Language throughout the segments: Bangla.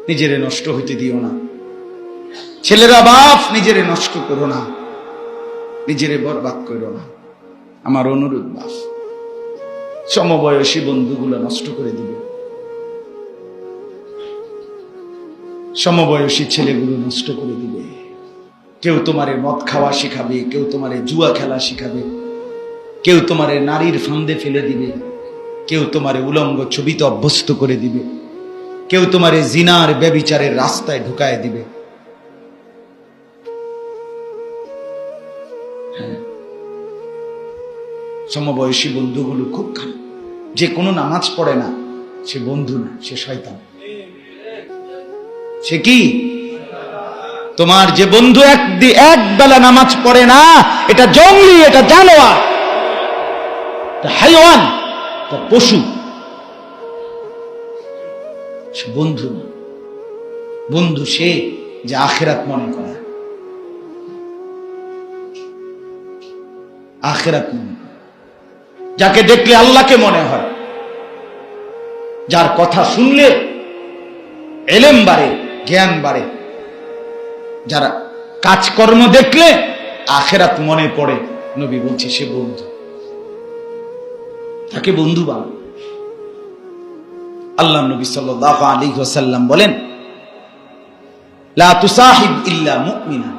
নিজেরে নষ্ট হইতে দিও না। ছেলেরা বাপ, নিজেরে নষ্ট করো না, নিজেরে বরবাদ করো না। আমার অনুরোধ বাপ, সমবয়সী বন্ধুগুলো নষ্ট করে দিবে, সমবয়সী ছেলেগুলো নষ্ট করে দিবে। কেউ তোমারে মদ খাওয়া শিখাবে, কেউ তোমারে জুয়া খেলা শিখাবে, কেউ তোমারে নারীর ফান্দে ফেলে দিবে, কেউ তোমারে উলঙ্গ ছবিতে অভ্যস্ত করে দিবে, কেউ তোমারে জিনার ব্যভিচারের রাস্তায় ঢুকায় দিবে। সমবয়সী বন্ধুগুলো খুব খারাপ। যে কোনো নামাজ পড়ে না সে বন্ধু না, সে শয়তান। সে কি? তোমার যে বন্ধু এক বেলা নামাজ পড়ে না, এটা জঙ্গলি, এটা জানোয়ার, এটা হাইওয়ান, এটা পশু। সে বন্ধু না। বন্ধু সে যে আখিরাত মনে করে, আখিরাত মনে করে, যাকে দেখলে আল্লাহকে মনে হয়, যার কথা শুনলে এলেম বাড়ে, জ্ঞান বাড়ে, যারা কাজকর্ম দেখলে আখিরাত মনে পড়ে। নবী বলছে সে বন্ধু, তাকে বন্ধু বানাও। আল্লাহ নবী সাল্লাল্লাহু আলাইহি ওয়াসাল্লাম বলেন, লা তুসাহিব ইল্লা মুমিনা,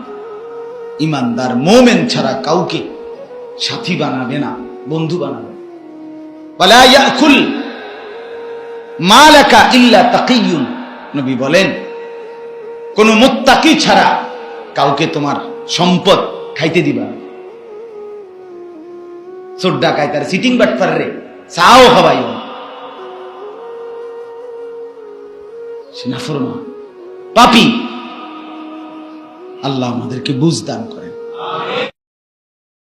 ঈমানদার মুমিন ছাড়া কাউকে সাথী বানাবে না, বন্ধু বানাবে। ওয়ালা ইয়াকুল মালাকা ইল্লা তাকিয়ুন, নবী বলেন কোন মুত্তাকি ছাড়া কাউকে তোমার সম্পদ খাইতে দিবা না। চোর ডাকায় তার সিটিং বাটপার রে চাও খাওয়াইও না, সে নাফরমান পাপী। আল্লাহ আমাদেরকে বুঝ দান করে।